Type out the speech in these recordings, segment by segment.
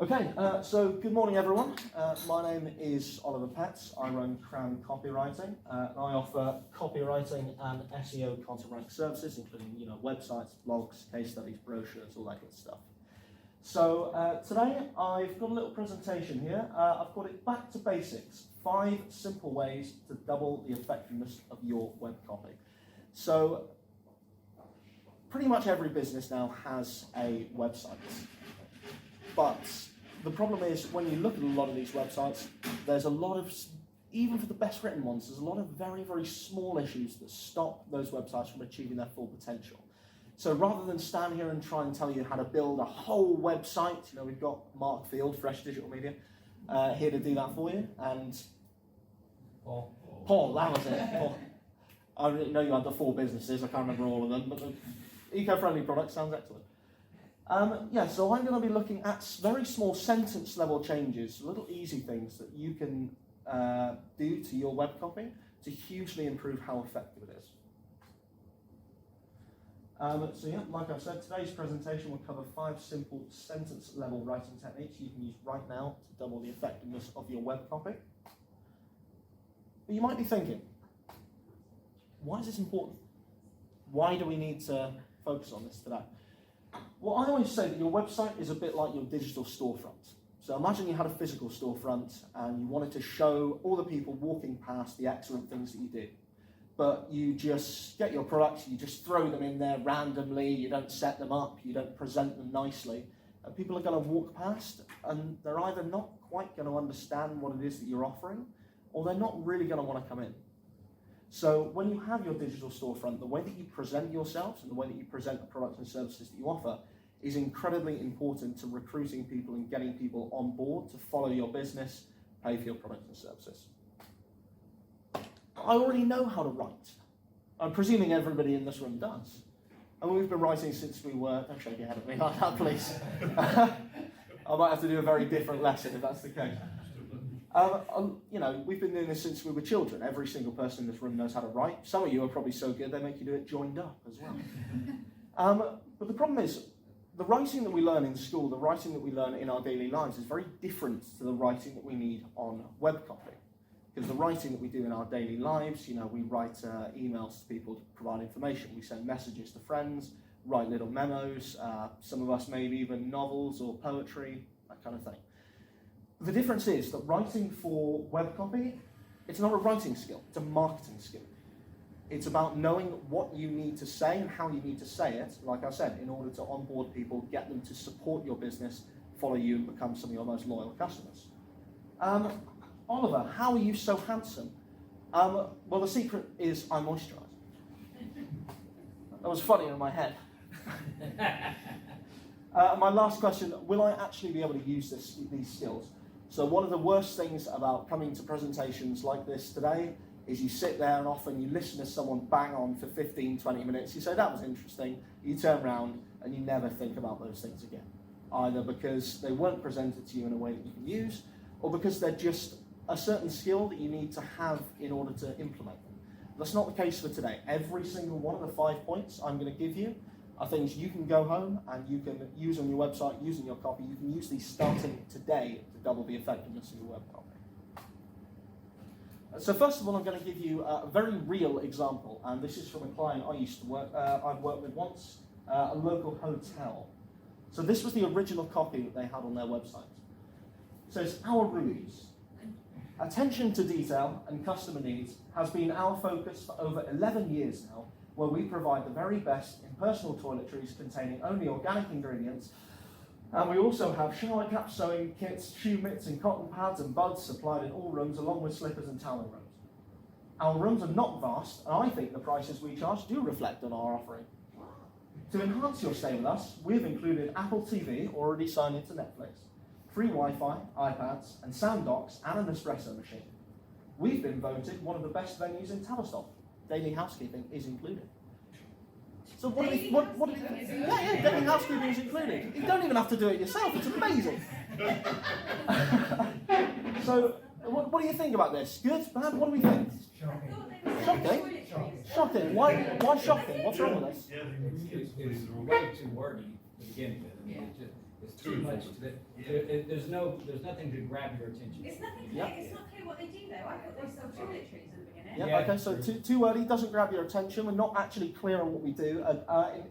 Okay, so good morning everyone. My name is Oliver Petts. I run Crown Copywriting. And I offer copywriting and SEO content writing services, including websites, blogs, case studies, brochures, all that good stuff. So today I've got a little presentation here. I've called it Back to Basics, 5 simple ways to double the effectiveness of your web copy. So pretty much every business now has a website. But the problem is, when you look at a lot of these websites, there's a lot of, even for the best written ones, there's a lot of very, very small issues that stop those websites from achieving their full potential. So rather than stand here and try and tell you how to build a whole website, we've got Mark Field, Fresh Digital Media, here to do that for you. And Paul, that was it. Paul. I know you had the 4 businesses, I can't remember all of them, but the eco-friendly product sounds excellent. So I'm going to be looking at very small sentence level changes, little easy things that you can do to your web copy to hugely improve how effective it is. Like I said, today's presentation will cover 5 simple sentence level writing techniques you can use right now to double the effectiveness of your web copy. But you might be thinking, why is this important? Why do we need to focus on this today? Well, I always say that your website is a bit like your digital storefront. So imagine you had a physical storefront and you wanted to show all the people walking past the excellent things that you did. But you just get your products, you just throw them in there randomly, you don't set them up, you don't present them nicely. And people are going to walk past and they're either not quite going to understand what it is that you're offering, or they're not really going to want to come in. So when you have your digital storefront, the way that you present yourselves and the way that you present the products and services that you offer is incredibly important to recruiting people and getting people on board to follow your business, pay for your products and services. I already know how to write. I'm presuming everybody in this room does. And we've been writing since we were, don't shake your head at me like that, please. I might have to do a very different lesson if that's the case. We've been doing this since we were children. Every single person in this room knows how to write. Some of you are probably so good they make you do it joined up as well. But the problem is, the writing that we learn in school, the writing that we learn in our daily lives is very different to the writing that we need on web copy. Because the writing that we do in our daily lives, we write emails to people to provide information. We send messages to friends, write little memos. Some of us maybe even novels or poetry, that kind of thing. The difference is that writing for web copy, it's not a writing skill, it's a marketing skill. It's about knowing what you need to say and how you need to say it, like I said, in order to onboard people, get them to support your business, follow you and become some of your most loyal customers. Oliver, how are you so handsome? Well, the secret is I moisturise. That was funny in my head. My last question, will I actually be able to use these skills? So one of the worst things about coming to presentations like this today is you sit there and often you listen to someone bang on for 15, 20 minutes. You say, that was interesting. You turn around and you never think about those things again. Either because they weren't presented to you in a way that you can use, or because they're just a certain skill that you need to have in order to implement them. That's not the case for today. Every single one of the 5 points I'm going to give you are things you can go home and you can use on your website, using your copy. You can use these starting today to double the effectiveness of your web copy. So first of all, I'm going to give you a very real example, and this is from a client I've worked with once, a local hotel. So this was the original copy that they had on their website. So it's our rooms. Attention to detail and customer needs has been our focus for over 11 years now, where we provide the very best in personal toiletries containing only organic ingredients. And we also have shower caps, sewing kits, shoe mitts and cotton pads and buds supplied in all rooms, along with slippers and toweling rooms. Our rooms are not vast, and I think the prices we charge do reflect on our offering. To enhance your stay with us, we've included Apple TV, already signed into Netflix, free Wi-Fi, iPads, and sound docks, and an espresso machine. We've been voted one of the best venues in Tavistock. Daily housekeeping is included. So daily housekeeping is included. You don't even have to do it yourself. It's amazing. So, what do you think about this? Good? Bad? What do we think? Shocking? Shocking? Why shocking? What's wrong with this? It was way too wordy to begin with. There's too much to it. There's nothing to grab your attention. It's nothing clear. Yeah. It's not clear what they do though. I thought they sold toiletries at the beginning. Yeah, Yeah, okay, so too early doesn't grab your attention. We're not actually clear on what we do.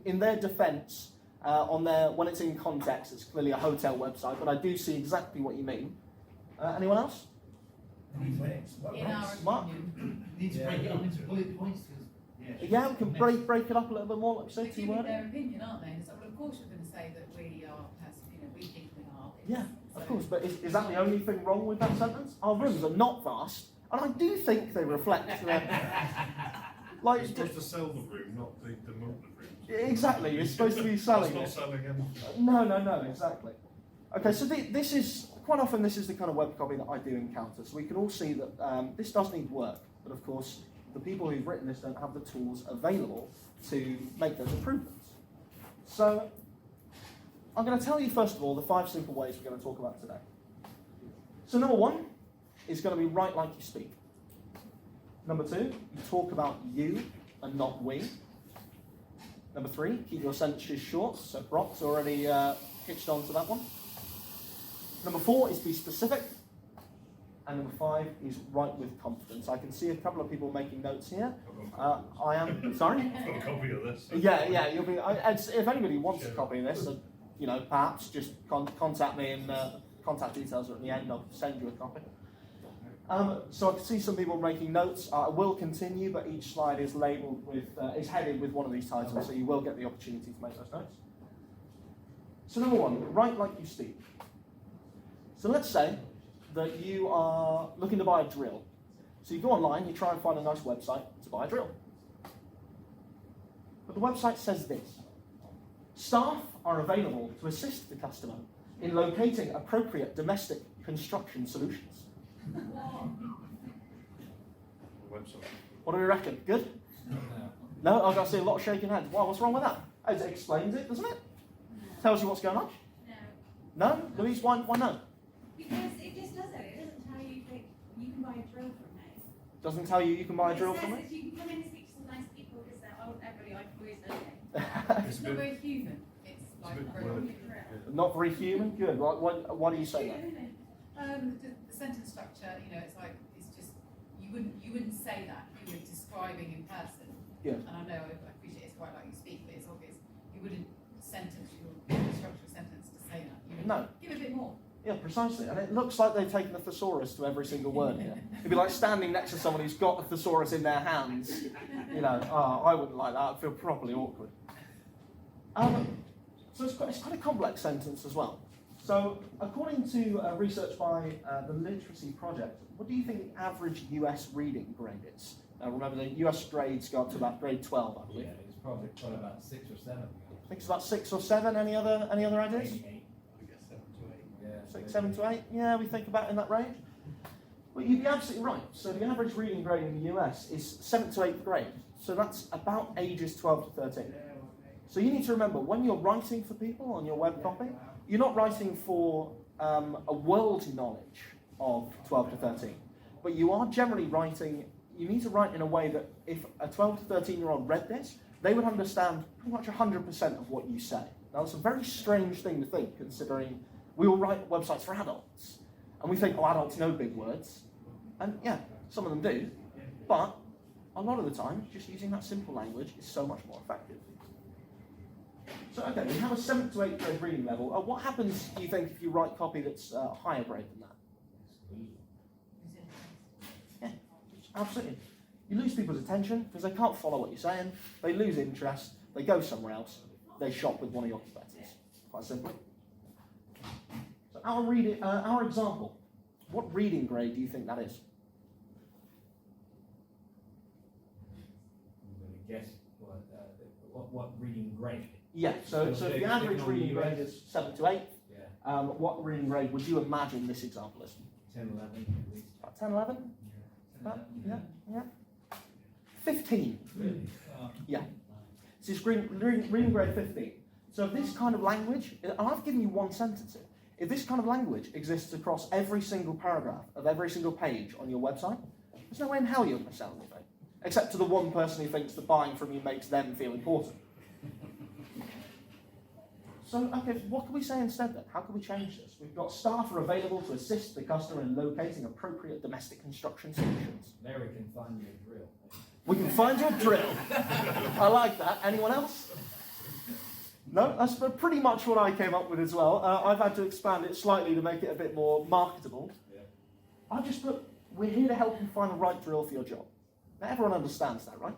In their defence, when it's in context, it's clearly a hotel website, but I do see exactly what you mean. Anyone else? In our Mark? opinion. Need to break it up into bullet points. Yeah, we can break it up a little bit more, like we They're said, too giving early. their opinion, aren't they? So, well, of course you're going to say that we are, we think we are. Yeah, of course, but is that the only thing wrong with that sentence? Our rooms are not vast, and I do think they reflect like, You're supposed to sell the room, not demote the room. exactly, you're supposed to be selling That's not it. selling anything. No, exactly. Okay, so this is, quite often this is the kind of web copy that I do encounter, so we can all see that this does need work, but of course, the people who've written this don't have the tools available to make those improvements. So, I'm going to tell you first of all the 5 simple ways we're going to talk about today. So number 1 is going to be write like you speak. Number 2, you talk about you and not we. Number 3, keep your sentences short, so Brock's already hitched on to that one. Number 4 is be specific. And number 5 is write with confidence. I can see a couple of people making notes here. I am, sorry? I've got a copy of this. Yeah, you'll be. If anybody wants a copy of this, perhaps just contact me, and contact details are at the end. I'll send you a copy. So I can see some people making notes. I will continue, but each slide is labelled with, is headed with one of these titles, so you will get the opportunity to make those notes. So number 1, write like you speak. So let's say that you are looking to buy a drill. So you go online, you try and find a nice website to buy a drill. But the website says this: staff are available to assist the customer in locating appropriate domestic construction solutions. Website. What do we reckon? Good? No, I've got to see a lot of shaking heads. Why, what's wrong with that? It explains it, doesn't it? Tells you what's going on? No. No? Louise, why no? Because it just does it. It doesn't tell you that you can buy a drill from me. Doesn't tell you can buy a drill It from says it? that you can come in and speak to some nice people because they're all everybody like always know. It's not very human. It's like bit very word. Not very human? Good. Why do you say that? the sentence structure, it's like it's just you wouldn't say that. You were describing in person. Yeah. And I know I appreciate it's quite like you speak, but it's obvious you wouldn't sentence your structure a sentence to say that. You would No. give a bit more. Yeah, precisely. And it looks like they've taken a thesaurus to every single word here. It'd be like standing next to someone who's got a thesaurus in their hands. I wouldn't like that. I'd feel properly awkward. So it's quite a complex sentence as well. So according to research by the Literacy Project, what do you think the average US reading grade is? Now remember, the US grades go up to about grade 12, I believe. Yeah, it's probably about 6 or 7. I think it's about 6 or 7. Any other ideas? Maybe 8. I guess 7 to 8. Yeah. 6, 7 to 8? Yeah, we think about in that range. Well, you'd be absolutely right. So the average reading grade in the US is 7th to 8th grade. So that's about ages 12 to 13. So you need to remember, when you're writing for people on your web copy, you're not writing for a world knowledge of 12 to 13. But you are generally writing, you need to write in a way that if a 12 to 13-year-old read this, they would understand pretty much 100% of what you say. Now, it's a very strange thing to think, considering we all write websites for adults. And we think, adults know big words. And yeah, some of them do. But a lot of the time, just using that simple language is so much more effective. So, okay, we have a 7th to 8th grade reading level. What happens, do you think, if you write copy that's higher grade than that? Yeah, absolutely. You lose people's attention because they can't follow what you're saying. They lose interest. They go somewhere else. They shop with one of your competitors. Quite simply. So our example, what reading grade do you think that is? I'm going to guess what reading grade. Yeah, so if the average reading grade is 7 to 8, Yeah. what reading grade would you imagine this example is? 10, 11 at least. About 10, 11? Yeah. 15. Really? Yeah. So it's reading grade 15. So if this kind of language, and I've given you one sentence here, if this kind of language exists across every single paragraph of every single page on your website, there's no way in hell you're going to sell anything. Except to the one person who thinks that buying from you makes them feel important. So, okay, what can we say instead then? How can we change this? We've got staff are available to assist the customer in locating appropriate domestic construction solutions. There we can find your drill. We can find your drill. I like that. Anyone else? No, that's pretty much what I came up with as well. I've had to expand it slightly to make it a bit more marketable. Yeah. I just put, we're here to help you find the right drill for your job. Now, everyone understands that, right?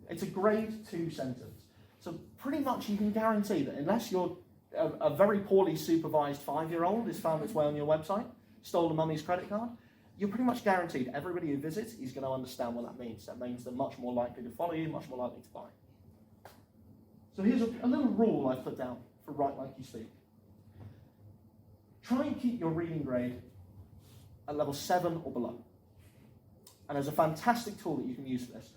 It's a grade 2 sentence. So pretty much you can guarantee that unless you're a very poorly supervised 5-year-old has found its way on your website, stolen mummy's credit card, you're pretty much guaranteed everybody who visits is going to understand what that means. That means they're much more likely to follow you, much more likely to buy. So here's a little rule I've put down for Write Like You Speak. Try and keep your reading grade at level 7 or below. And there's a fantastic tool that you can use for this.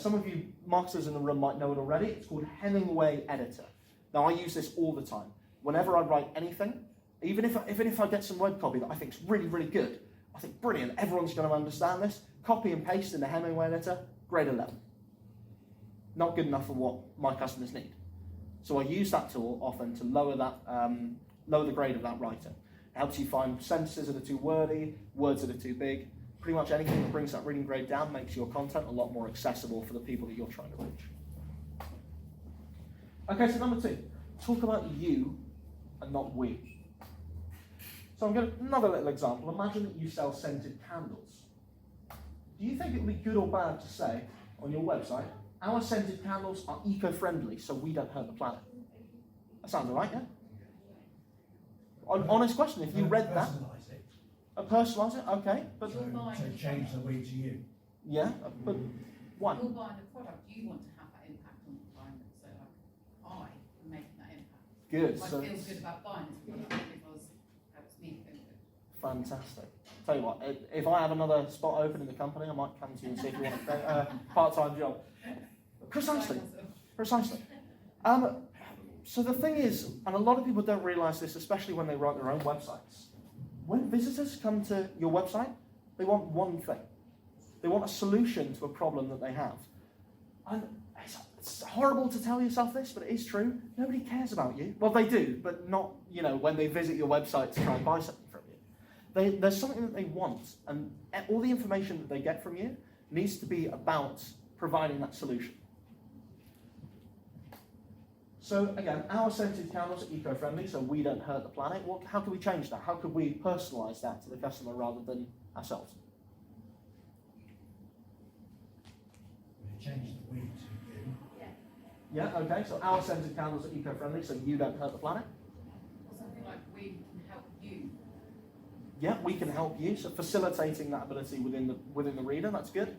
Some of you marketers in the room might know it already. It's called Hemingway Editor. Now, I use this all the time. Whenever I write anything, even if I get some web copy that I think is really, really good, I think, brilliant, everyone's going to understand this, copy and paste in the Hemingway Editor, grade 11. Not good enough for what my customers need. So I use that tool often to lower the grade of that writing. It helps you find sentences that are too wordy, words that are too big. Pretty much anything that brings that reading grade down makes your content a lot more accessible for the people that you're trying to reach. Okay, so number 2, talk about you and not we. So I'm going to, another little example. Imagine that you sell scented candles. Do you think it would be good or bad to say on your website, our scented candles are eco-friendly, so we don't hurt the planet? That sounds all right, yeah? Honest question, if you read that. Personalise it. Personalise it, okay. But So change the we to you. yeah, but why? You're buying the product, you want to have that impact on the environment, so like, I am making that impact. Good. I So feel good about buying this product because it helps me feel good. fantastic. Tell you what, if I have another spot open in the company, I might come to you and see if you want a part-time job. Precisely. Precisely. So the thing is, and a lot of people don't realise this, especially when they write their own websites. When visitors come to your website, they want one thing. They want a solution to a problem that they have. And it's horrible to tell yourself this, but it is true. Nobody cares about you. Well, they do, but not, when they visit your website to try and buy something from you. There's something that they want, and all the information that they get from you needs to be about providing that solution. So again, our scented candles are eco-friendly, so we don't hurt the planet. How can we change that? How could we personalise that to the customer rather than ourselves? Change the we to you. Yeah, okay, so our scented candles are eco-friendly, so you don't hurt the planet. Or something like, we can help you. Yeah, we can help you. So facilitating that ability within the reader, that's good.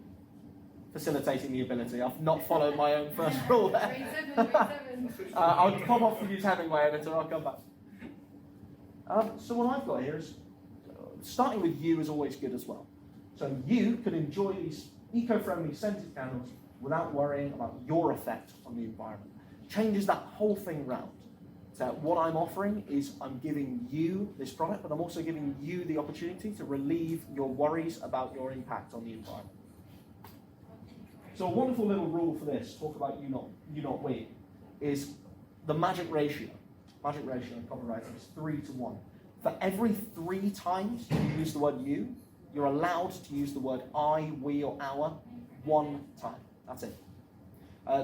Facilitating the ability. I've not followed my own first rule there. Grade 7. I'll pop off and use Hemingway Editor, I'll come back. So what I've got here is, starting with you is always good as well. So you can enjoy these eco-friendly scented candles without worrying about your effect on the environment. Changes that whole thing round. So what I'm offering is I'm giving you this product, but I'm also giving you the opportunity to relieve your worries about your impact on the environment. So a wonderful little rule for this, talk about you not we, is the magic ratio. Magic ratio in copywriting is 3-to-1. For every 3 times you use the word you, you're allowed to use the word I, we, or our 1 time. That's it.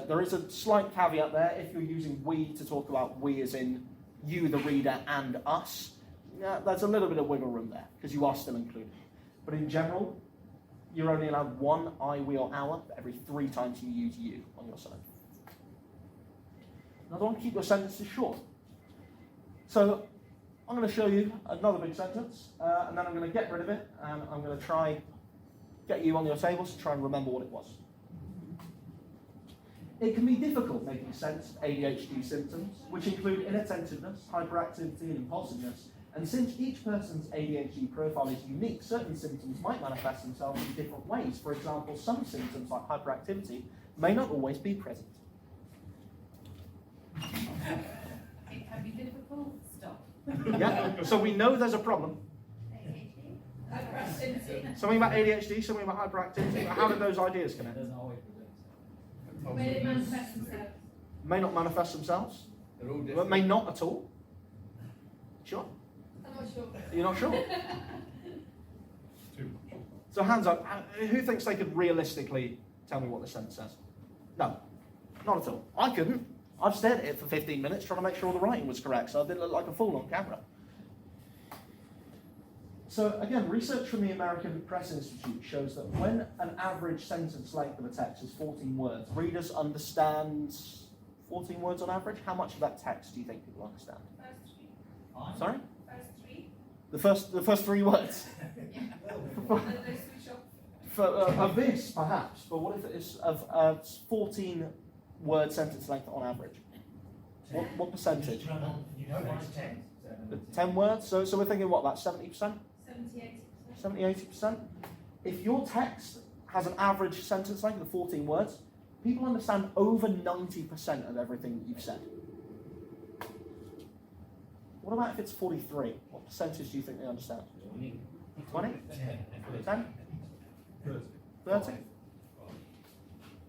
There is a slight caveat there. If you're using we to talk about we as in you, the reader, and us, there's a little bit of wiggle room there, because you are still included. But in general, you're only allowed 1 I, we, or our for every 3 times you use you on your site. Now don't keep your sentences short. So I'm going to show you another big sentence, and then I'm going to get rid of it, and I'm going to try get you on your tables to try and remember what it was. It can be difficult making sense of ADHD symptoms, which include inattentiveness, hyperactivity, and impulsiveness. And since each person's ADHD profile is unique, certain symptoms might manifest themselves in different ways. For example, some symptoms like hyperactivity may not always be present. It can be difficult. Stop. Yeah, so we know there's a problem. Something about ADHD, something about hyperactivity. How did those ideas It connect? doesn't always present itself. May it manifest themselves. May not manifest themselves. They're all But different. may not at all. Sure? I'm not sure. You're not sure? Too much. So hands up, who thinks they could realistically tell me what this sentence says? No, not at all. I couldn't. I've stared at it for 15 minutes trying to make sure all the writing was correct, so I didn't look like a fool on camera. So again, research from the American Press Institute shows that when an average sentence length of a text is 14 words, readers understand 14 words on average. How much of that text do you think people understand? First three. Sorry? First three. The first 3 words? And they switch off. Of this, perhaps, but what if it is of 14 word sentence length on average? What percentage? You don't write 10. 10 words? So we're thinking what, about 70%? 70, 80%. 70, 80%? If your text has an average sentence length of 14 words, people understand over 90% of everything that you've said. What about if it's 43? What percentage do you think they understand? 20? 10? 30?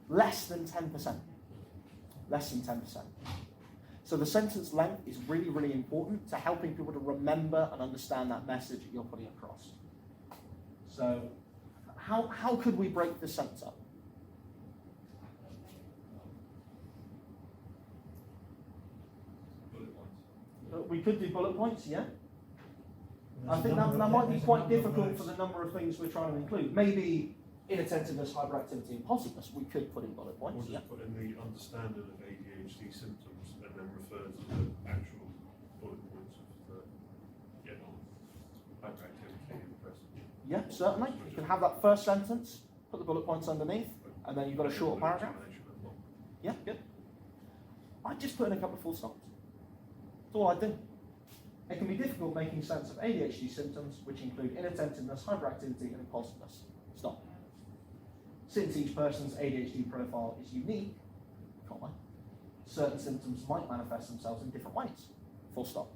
Less than 10%. Less than 10%. So the sentence length is really, really important to helping people to remember and understand that message that you're putting across. So how could we break this sentence up? Bullet points. We could do bullet points, yeah? I think that might be quite difficult for the number of things we're trying to include. Maybe inattentiveness, hyperactivity, impulsiveness, we could put in bullet Or points, yeah? just put in the understanding of ADHD symptoms and then refer to the actual bullet points of the hyperactivity and depression. Yeah, certainly. You can have that first sentence, put the bullet points underneath, and then you've got a short paragraph. Yeah, good. I just put in a couple of full stops. That's all I do. It can be difficult making sense of ADHD symptoms, which include inattentiveness, hyperactivity, and impulsiveness. Stop. Since each person's ADHD profile is unique, certain symptoms might manifest themselves in different ways. Full stop.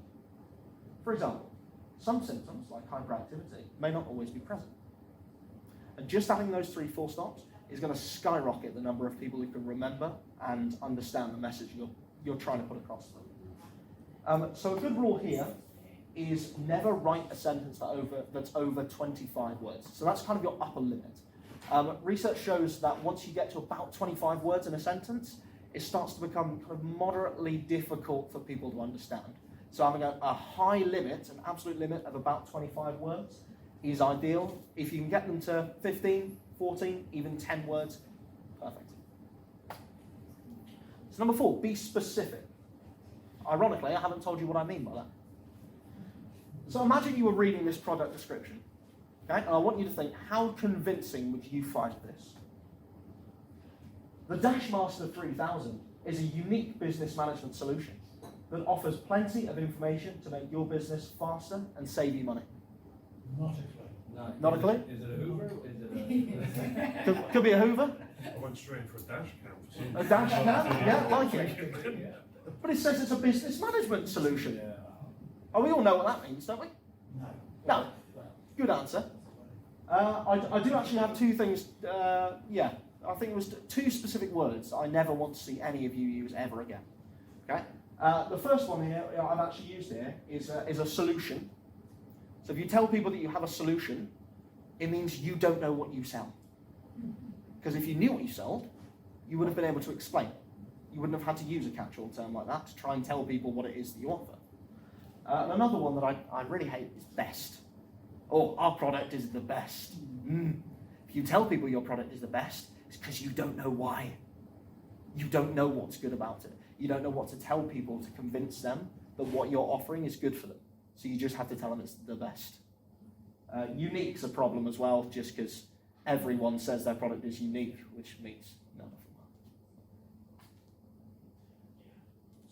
For example, some symptoms, like hyperactivity, may not always be present. And just having those 3 full stops is going to skyrocket the number of people who can remember and understand the message you're trying to put across to them. So a good rule here is never write a sentence that's over 25 words. So that's kind of your upper limit. Research shows that once you get to about 25 words in a sentence, it starts to become kind of moderately difficult for people to understand. So having a high limit, an absolute limit of about 25 words is ideal. If you can get them to 15, 14, even 10 words, perfect. So number 4, be specific. Ironically, I haven't told you what I mean by that. So imagine you were reading this product description, okay? And I want you to think, how convincing would you find this? The Dashmaster 3000 is a unique business management solution that offers plenty of information to make your business faster and save you money. Not a clue. No. Not a clue? Is it a Hoover? Is it Could be a Hoover, I went straight in for a dash cam for some a dash cam, yeah, like it. But it says it's a business management solution. Oh, we all know what that means, don't we? No. No. Good answer. I do actually have 2 things, I think it was 2 specific words I never want to see any of you use ever again. Okay? The first one here, I've actually used here, is a solution. So if you tell people that you have a solution, it means you don't know what you sell. Because if you knew what you sold, you would have been able to explain it. You wouldn't have had to use a catch-all term like that to try and tell people what it is that you offer. And another one that I really hate is best. Oh, our product is the best. If you tell people your product is the best, it's because you don't know why. You don't know what's good about it. You don't know what to tell people to convince them that what you're offering is good for them. So you just have to tell them it's the best. Unique's a problem as well, just because everyone says their product is unique, which means none of them are.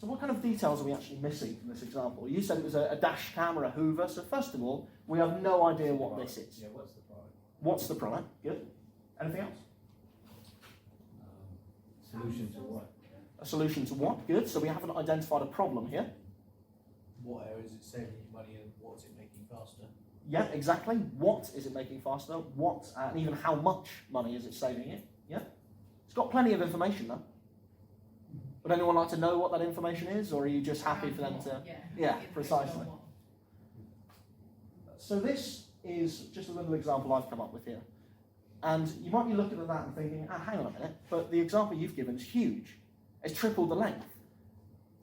So what kind of details are we actually missing from this example? You said it was a dash cam or a Hoover, so first of all, we have no idea what this is. Yeah, what's the product? What's the product? Good. Anything else? Solution to what? A solution to what? Good. So we haven't identified a problem here. What area is it saving you money and what's it making faster? Yeah, exactly. What is it making faster? What, and even how much money is it saving you? Yeah. It's got plenty of information though. Would anyone like to know what that information is, or are you just happy for them Around to? what? Yeah, Information precisely. on what? So this is just a little example I've come up with here. And you might be looking at that and thinking, hang on a minute, but the example you've given is huge. It's triple the length.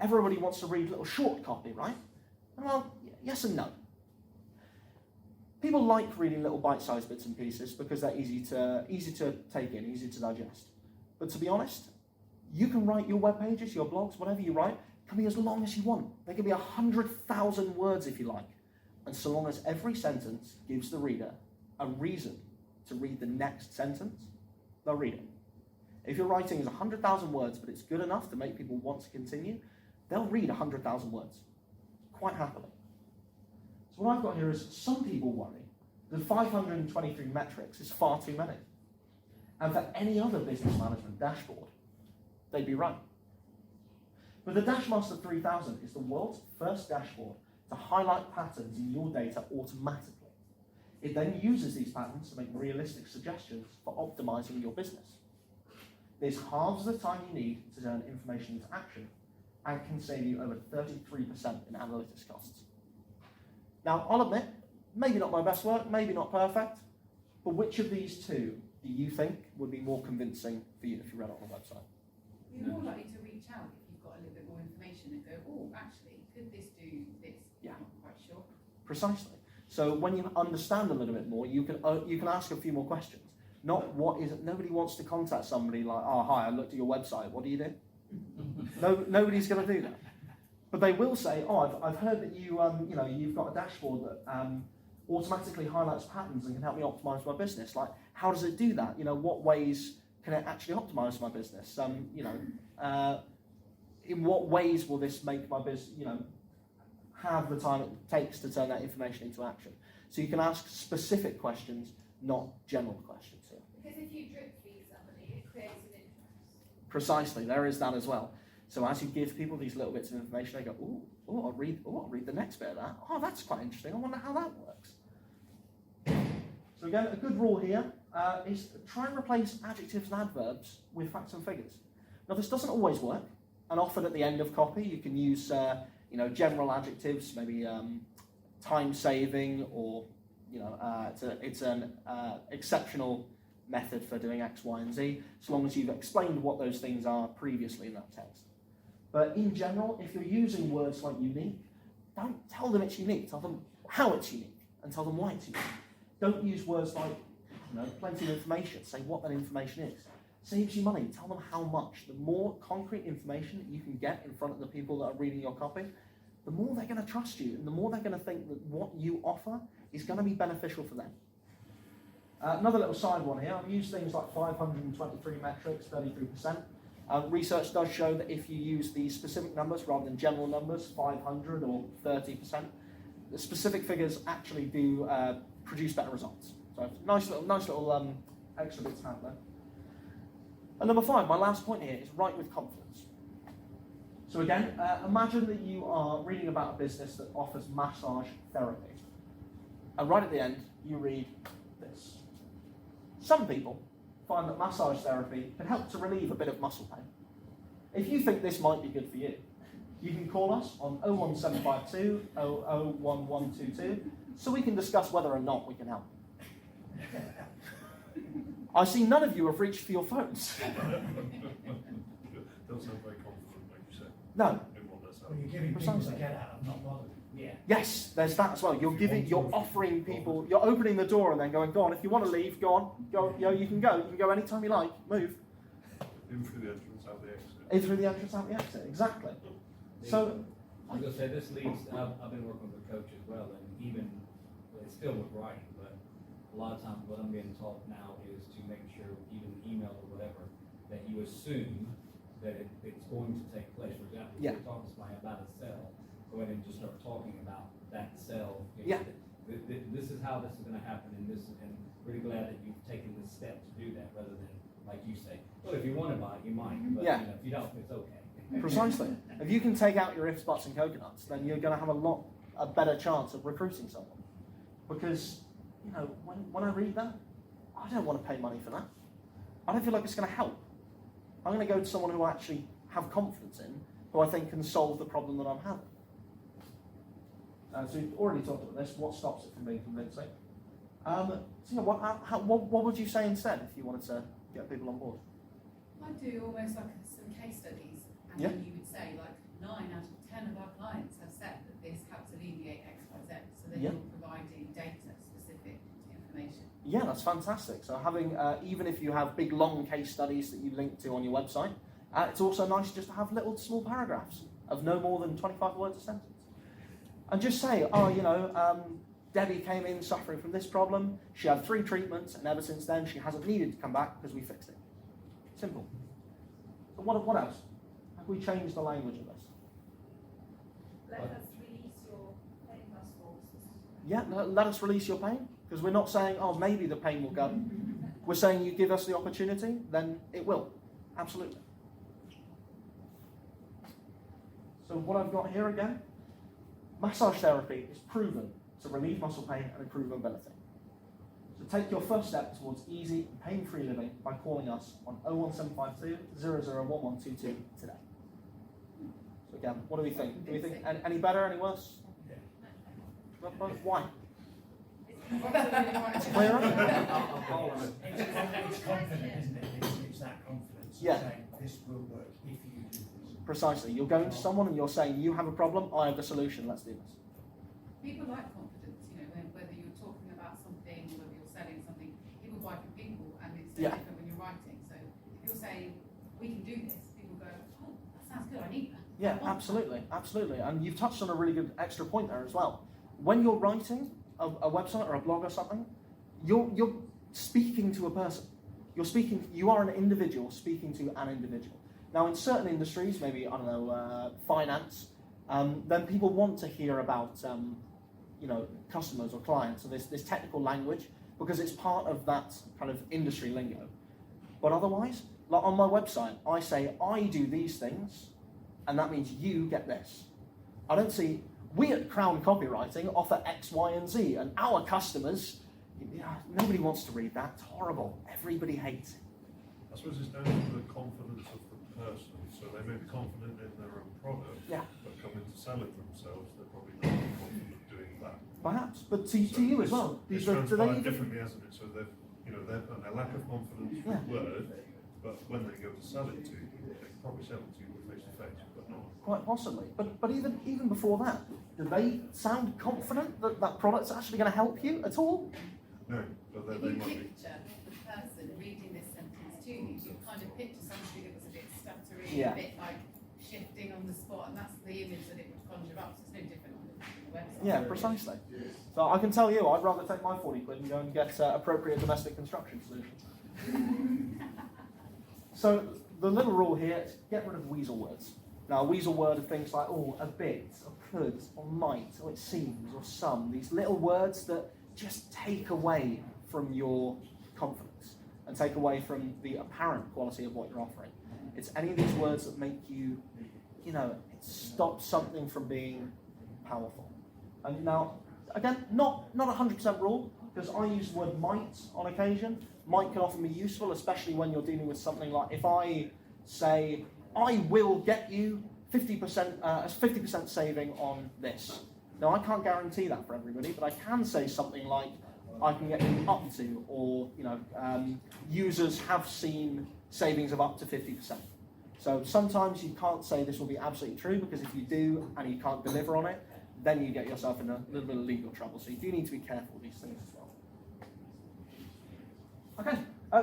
Everybody wants to read little short copy, right? And well, yes and no. People like reading little bite-sized bits and pieces because they're easy to take in, easy to digest. But to be honest, you can write your web pages, your blogs, whatever you write, can be as long as you want. They can be 100,000 words if you like. And so long as every sentence gives the reader a reason to read the next sentence, they'll read it. If your writing is 100,000 words, but it's good enough to make people want to continue, they'll read 100,000 words, quite happily. So what I've got here is some people worry that 523 metrics is far too many. And for any other business management dashboard, they'd be right. But the Dashmaster 3000 is the world's first dashboard to highlight patterns in your data automatically. It then uses these patterns to make realistic suggestions for optimizing your business. This halves the time you need to turn information into action and can save you over 33% in analytics costs. Now, I'll admit, maybe not my best work, maybe not perfect, but which of these two do you think would be more convincing for you if you read it on the website? You're more likely to reach out if you've got a little bit more information and go, oh, actually, could this do this? Yeah. I'm not quite sure. Precisely. So when you understand a little bit more, you can ask a few more questions. Not what is it. Nobody wants to contact somebody like, oh, hi, I looked at your website. What do you do? No, nobody's going to do that. But they will say, oh, I've heard that you've got a dashboard that automatically highlights patterns and can help me optimize my business. Like, how does it do that? What ways can it actually optimize my business? In what ways will this make my business, have the time it takes to turn that information into action? So you can ask specific questions, not general questions here. Because if you drip feed somebody, it creates an interest. Precisely, there is that as well. So as you give people these little bits of information, they go, I'll read the next bit of that. Oh, that's quite interesting. I wonder how that works. So again, a good rule here is try and replace adjectives and adverbs with facts and figures. Now, this doesn't always work, and often at the end of copy, you can use general adjectives, maybe time-saving, or it's an exceptional method for doing X, Y, and Z, so long as you've explained what those things are previously in that text. But in general, if you're using words like unique, don't tell them it's unique. Tell them how it's unique, and tell them why it's unique. Don't use words like, plenty of information. Say what that information is. Saves you money. Tell them how much. The more concrete information that you can get in front of the people that are reading your copy, the more they're going to trust you, and the more they're going to think that what you offer is going to be beneficial for them. Another little side one here. I've used things like 523 metrics, 33%. Research does show that if you use these specific numbers rather than general numbers, 500 or 30%, the specific figures actually do produce better results. So nice little extra bits to have there. And number 5, my last point here is write with confidence. So again, imagine that you are reading about a business that offers massage therapy. And right at the end, you read this. Some people find that massage therapy can help to relieve a bit of muscle pain. If you think this might be good for you, you can call us on 01752 001122 so we can discuss whether or not we can help. I see none of you have reached for your phones. Doesn't sound very confident, like you said. No. In what they're Well, saying. you're giving people to get out of not bothering. Yeah. Yes, there's that as well. You're offering people, you're opening the door and then going, go on, if you want to leave, go on, go, you can go. You can go anytime you like, move. In through the entrance, out the exit. In through the entrance, out the exit, exactly. So, I was going to say, this leads, I've been working with a coach as well, and even, it's still with writing, but a lot of times what I'm being taught now is to make sure, even email or whatever, that you assume that it's going to take place. For example, if Yeah. you're talking to somebody about a sale, go ahead and just start talking about that sale. Yeah. This is how this is going to happen, and really glad that you've taken this step to do that, rather than, like you say, well, if you want to buy it, you might, but Yeah. if you don't, it's okay. precisely. If you can take out your ifs, buts, and coconuts, then you're going to have a better chance of recruiting someone. Because, when I read that, I don't want to pay money for that. I don't feel like it's going to help. I'm going to go to someone who actually have confidence in, who I think can solve the problem that I'm having. So we've already talked about this. What stops it from being convincing? So yeah, what would you say instead if you wanted to get people on board? I'd do almost like some case studies, and Yeah. then you would say like 9 out of 10 of our clients have said that this helps alleviate X, Y, Z. So then Yeah. you're providing data-specific information. Yeah, that's fantastic. So having, even if you have big long case studies that you link to on your website, it's also nice just to have little small paragraphs of no more than 25 words a sentence. And just say, Debbie came in suffering from this problem, she had 3 treatments, and ever since then she hasn't needed to come back because we fixed it. Simple. So what else? Have we changed the language of this? Let us release your pain plus forces. Yeah, let us release your pain, because we're not saying, oh, maybe the pain will go. We're saying you give us the opportunity, then it will. Absolutely. So what I've got here again, massage therapy is proven to relieve muscle pain and improve mobility. So take your first step towards easy and pain-free living by calling us on 01752 001122 today. So again, what do we think? Do we think any better, any worse? Why? It's clearer? It's confident, isn't it? It's that confidence. Yeah. Saying this will work if you do this. Precisely. You're going to someone and you're saying, you have a problem, I have the solution, let's do this. People like confidence, whether you're talking about something, whether you're selling something, people buy from people, and it's no different when you're writing. So if you're saying, we can do this, people go, oh, that sounds good, I need that. Yeah, absolutely, absolutely. And you've touched on a really good extra point there as well. When you're writing a website or a blog or something, you're speaking to a person. You are an individual speaking to an individual. Now, in certain industries, maybe, finance, then people want to hear about, customers or clients, so this technical language, because it's part of that kind of industry lingo. But otherwise, like on my website, I say, I do these things, and that means you get this. I don't see, we at Crown Copywriting offer X, Y, and Z, and our customers, nobody wants to read that. It's horrible. Everybody hates it. I suppose it's down to the confidence of the person. So they may be confident in their own product, but coming to sell it themselves, they're probably not confident doing that. Perhaps, but to you as well. It's transpired differently, hasn't it? So they've a lack of confidence with the word, but when they go to sell it to you, they can probably sell it to you face to face, but not. Quite possibly. But even before that, do they sound confident that that product's actually going to help you at all? No, but If they you might be. picture the person reading this sentence to you, you kind of picture something that was a bit stuttery, Yeah. a bit like shifting on the spot, and that's the image that it would conjure up. So it's no different on the website. Yeah, precisely. So I can tell you, I'd rather take my 40 quid and go and get appropriate domestic construction solutions. So the little rule here is get rid of weasel words. Now, a weasel word are things like, a bit, or could, or might, or it seems, or some. These little words that just take away from your confidence and take away from the apparent quality of what you're offering. It's any of these words that make you, it stops something from being powerful. And now, again, not 100% rule, because I use the word might on occasion. Might can often be useful, especially when you're dealing with something like, if I say, I will get you 50% saving on this. Now, I can't guarantee that for everybody, but I can say something like, I can get you up to, or users have seen savings of up to 50%. So sometimes you can't say this will be absolutely true, because if you do and you can't deliver on it, then you get yourself in a little bit of legal trouble. So you do need to be careful with these things as well. Okay,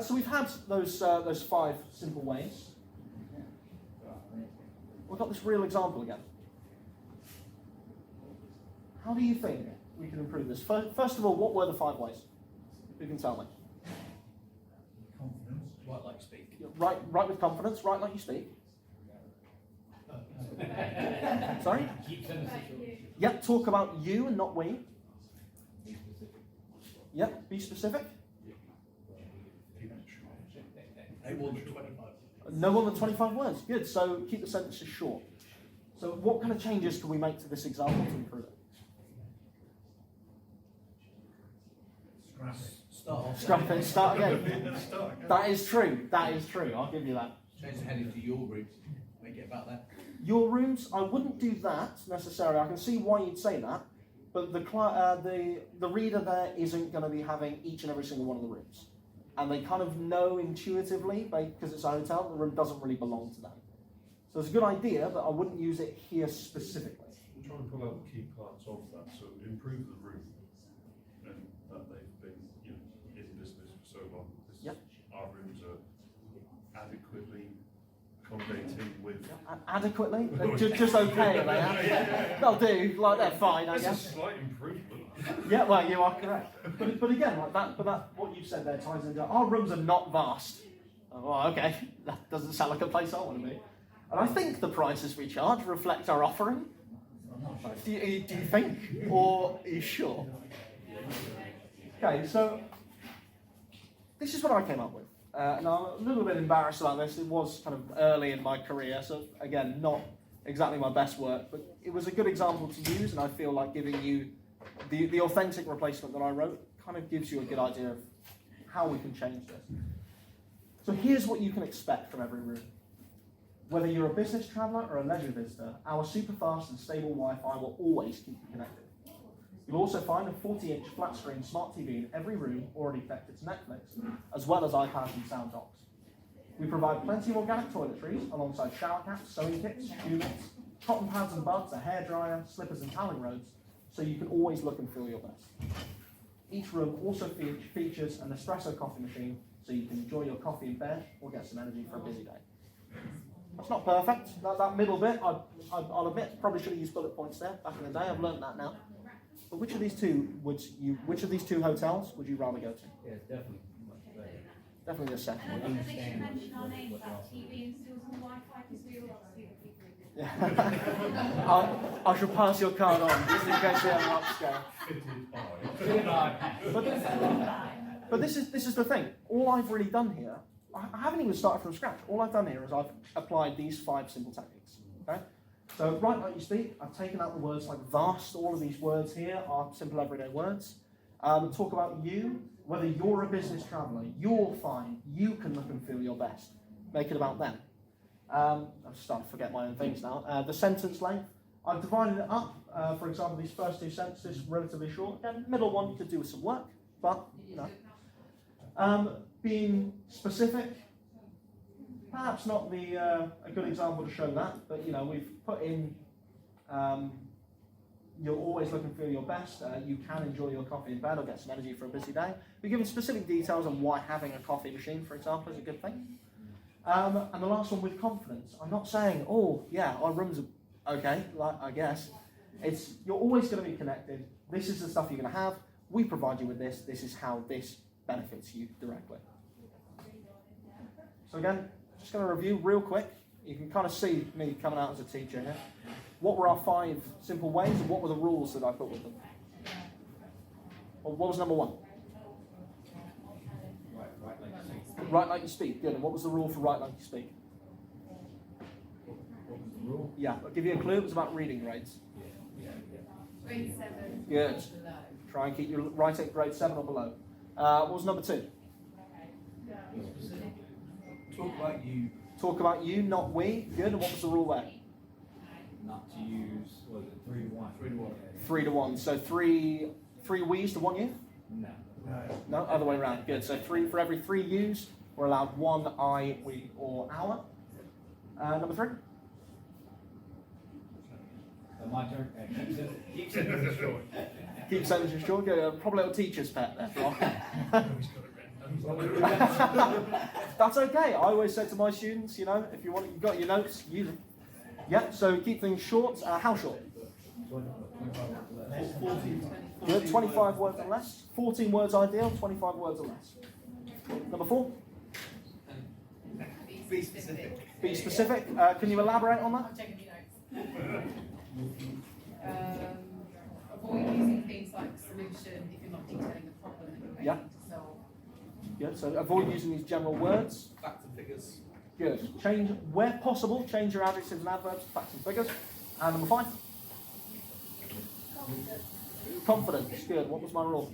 so we've had those 5 simple ways. We've got this real example again. How do you think we can improve this? First of all, what were the 5 ways? Who can tell me? Confidence. Write like speak. Write with confidence, write like you speak. Sorry? Keep sentences short. Yep, talk about you and not we. Be specific. Yep, be specific. Keep it short. No more than 25. No more than 25 words. Good, so keep the sentences short. So what kind of changes can we make to this example to improve it? Scrap it. Start off. Scrap it, start again. Start again. That is true, I'll give you that. Change the heading to your route. Make it about that. Your rooms, I wouldn't do that necessarily. I can see why you'd say that, but the reader there isn't going to be having each and every single one of the rooms, and they kind of know intuitively, because it's a hotel, the room doesn't really belong to them. So it's a good idea, but I wouldn't use it here specifically. I'm trying to pull out the key parts of that, so improve the room, and that they've been, in business for so long. Our rooms are adequately accommodating with. Adequately? Just okay, are they? Yeah. They'll do, like they're fine, I It's a guess. slight improvement. Yeah, well, you are correct. But again, like that, what you said there ties into our rooms are not vast. Oh, well, okay, that doesn't sound like a place I want to be. And I think the prices we charge reflect our offering. Do you think, or are you sure? Okay, so this is what I came up with. Now, I'm a little bit embarrassed about this. It was kind of early in my career, so again, not exactly my best work, but it was a good example to use, and I feel like giving you the authentic replacement that I wrote kind of gives you a good idea of how we can change this. So here's what you can expect from every room. Whether you're a business traveller or a leisure visitor, our super fast and stable Wi-Fi will always keep you connected. You'll also find a 40-inch flat-screen smart TV in every room already connected to Netflix, as well as iPads and sound docks. We provide plenty of organic toiletries alongside shower caps, sewing kits, shoe mitts, cotton pads and buds, a hairdryer, slippers and toweling robes, so you can always look and feel your best. Each room also features an espresso coffee machine, so you can enjoy your coffee in bed or get some energy for a busy day. That's not perfect. That middle bit, I'll admit, probably should have used bullet points there back in the day. I've learned that now. But which of these two hotels would you rather go to? Yeah, definitely much better. Definitely the second. And I think they should mention our name about TV installs on Wi-Fi, because we all see the people who do. Yeah. I shall pass your card on just in case we have an upscale. But this is the thing. All I've really done here, I haven't even started from scratch. All I've done here is I've applied these 5 simple techniques. Okay? So write like you speak. I've taken out the words like vast. All of these words here are simple everyday words. Talk about you. Whether you're a business traveller, you're fine. You can look and feel your best. Make it about them. I'm starting to forget my own things now. The sentence length. I've divided it up. For example, these first 2 sentences relatively short. Again, middle one you could do with some work, but you know. Being specific, perhaps not a good example to show that, but we've put in you'll always look and feel your best, you can enjoy your coffee in bed or get some energy for a busy day. We're giving specific details on why having a coffee machine, for example, is a good thing. And the last one, with confidence. I'm not saying, oh yeah, our rooms are okay, like I guess. It's, you're always going to be connected. This is the stuff you're going to have. We provide you with this. This is how this benefits you directly. So again, just going to review real quick. You can kind of see me coming out as a teacher here. What were our 5 simple ways, and what were the rules that I put with them? Well, what was number 1? Right like you speak. Write like you speak. Good. And what was the rule for write like you speak? What was the rule? Yeah, I'll give you a clue. It was about reading grades. Grade 7. Good. Below. Try and keep your writing at grade 7 or below. What was number 2? Talk about you. Talk about you, not we. Good. And what was the rule there? Not to use, what was it, 3 to 1? 3 to 1. 3 to 1. So three we's to 1 you? No. No, other way around. Good. So for every 3 you's, we're allowed 1 I, we, or our. Number 3. My turn. Keep sentences short. Keep sentences short. Good. Probably a little teacher's pet there, Brock. That's okay. I always say to my students, you've got your notes, use them. Yeah, so keep things short. How short? 25 Good. 25 words or less. 14 words ideal, 25 words or less. Number 4. Be specific. Be specific. Can you elaborate on that? I'm checking your notes. Avoid using things like solution if you're not detailing the problem that you're making Yeah. to solve. Good. So avoid using these general words. Facts and figures. Good. Change, where possible, change your adjectives and adverbs to facts and figures. And number 5. Confidence. Good. What was my rule?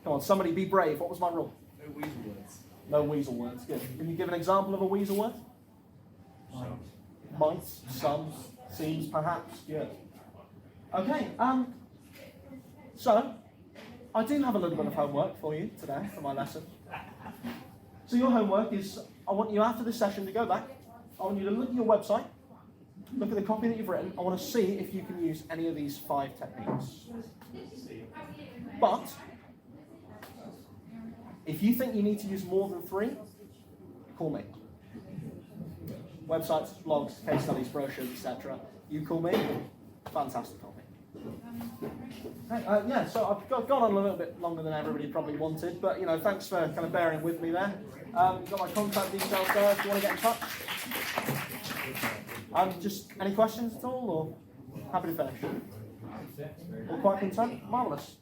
Come on, somebody be brave. What was my rule? No weasel words. No weasel words. Good. Can you give an example of a weasel word? Might, some, seems, perhaps, good. Okay, so I do have a little bit of homework for you today for my lesson. So your homework is, I want you after this session to go back. I want you to look at your website, look at the copy that you've written. I want to see if you can use any of these 5 techniques. But if you think you need to use more than 3, call me. Websites, blogs, case studies, brochures, etc. You call me. Fantastic copy. Okay, yeah, so I've gone on a little bit longer than everybody probably wanted, but thanks for kind of bearing with me there. You've got my contact details there if you want to get in touch. Just any questions at all, or happy to finish? All quite content? Marvellous.